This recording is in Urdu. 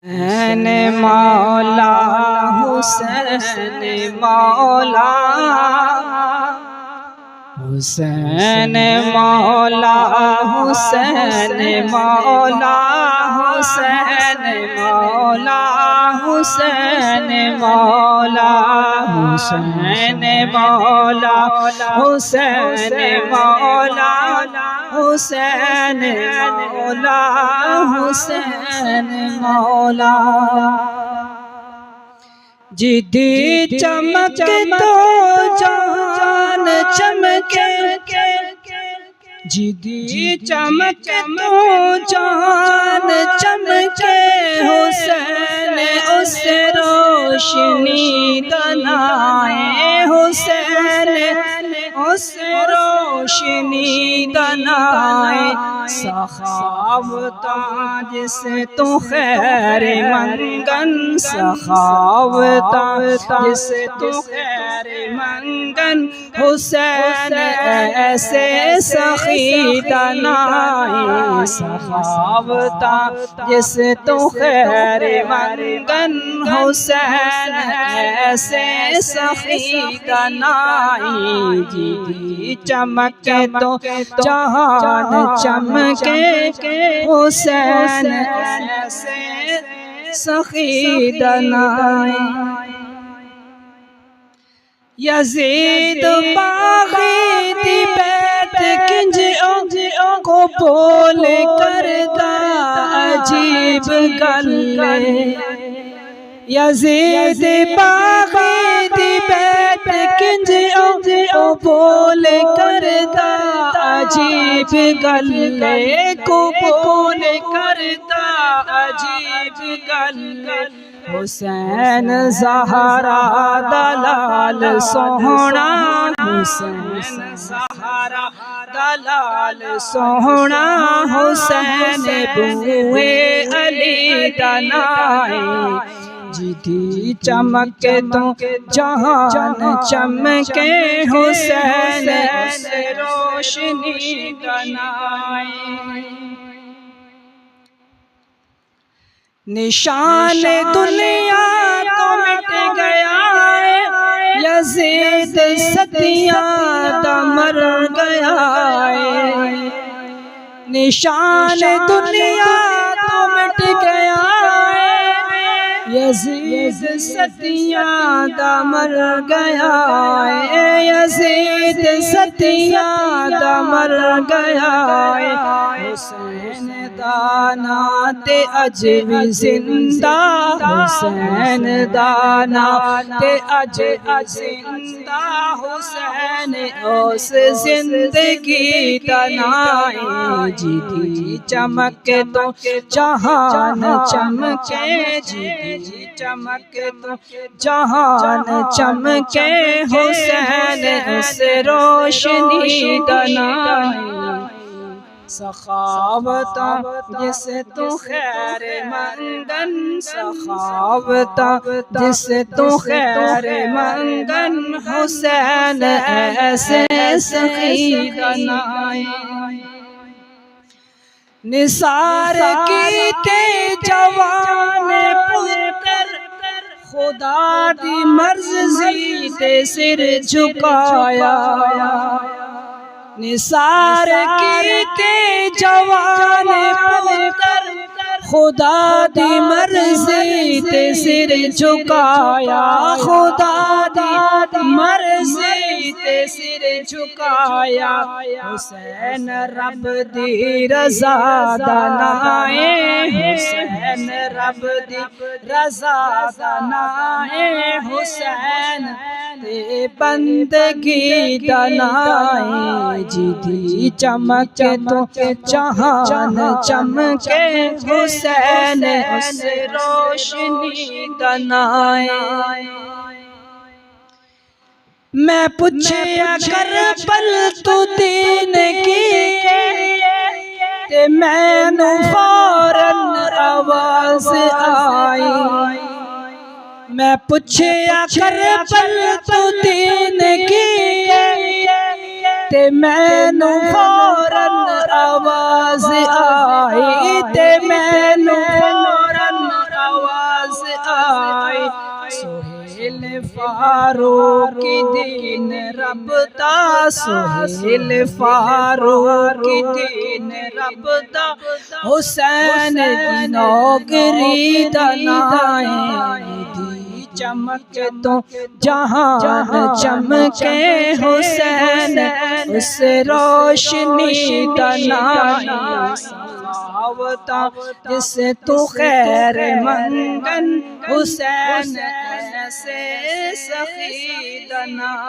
حسین مولا حسین مولا حسین مولا حسین مولا حسین مولا حسین مولا حسین مولا حسین مولا حسین مولا حسین مولا جدی چمک تو جان چمکے جدی چمک تو جان چمکے حسین اس روشنی دنائے حسین اس روشنی دنائے سخاوتاں جس تو خیر منگن سخاوتاں جس تو خیر منگن حسین ایسے سخی دنائے سخاوتاں جس تو خیر منگن حسین ایسے سخی دنائے جی چمکے تو جہان چمکے حسین ایسے سخی دنائے یزید باغی دی بیت کنج کو بول کرتا عجیب گلے یزید باغی دی بیت کنج کو بول کرتا عجیب گلے کو بول کرتا عجیب گلے حسین زہرا دلال سوہنا حسین زہرا دلال سوہنا حسین بوئے علی دنائے جدی چمکے تو جہان چمکے حسین ایسے روشنی دنائے نشان دنیا تو مٹ گیا ہے یزید ستیاں دا مر گیا ہے نشان دنیا تو مٹ گیا ہے یزید ستیاں دا مر گیا ہے یزید ستیاں دا مر گیا ہے حسین دانا تے اج بھی زندہ حسین دانا تے اج زندہ حسین اس زندگی دنائے جدی چمکے تو جہان چمکے جدی چمکے تو جہان چمکے حسین اس روشنی دنائے سخاوتاں جس تو خیر منگن سخاوتاں جس تو خیر منگن حسین ایسے سخی دنائے نثار کیتے جوان پتر خدا دی مرضی تے سر جھکایا نثار کیتے جوان پتر خدا دی مرضی تے سر جھکایا خدا دی مرضی تے سر جھکایا حسین رب دی رضا دنائے حسین رب دی رضا دنائے حسین تے بندگی دنائے جدی چمکے تو جہان چمکے حسین اس روشنی دنائے میں پوچھیا کربل تو دین کی تے مینوں فوراً آواز آئی میں پوچھیا کربل تو دین کی تے مینوں فوراً آواز آئی تے مینوں فوراً فاروق دین رب دا سہیل فاروق دین رب دا حسین دی نوکری دا نائیں دی چمک تو جہان چمکے حسین اس روشنی دا نائیں سخاوتاں جس تو خیر منگن حسین ایسے سخی دا نائیں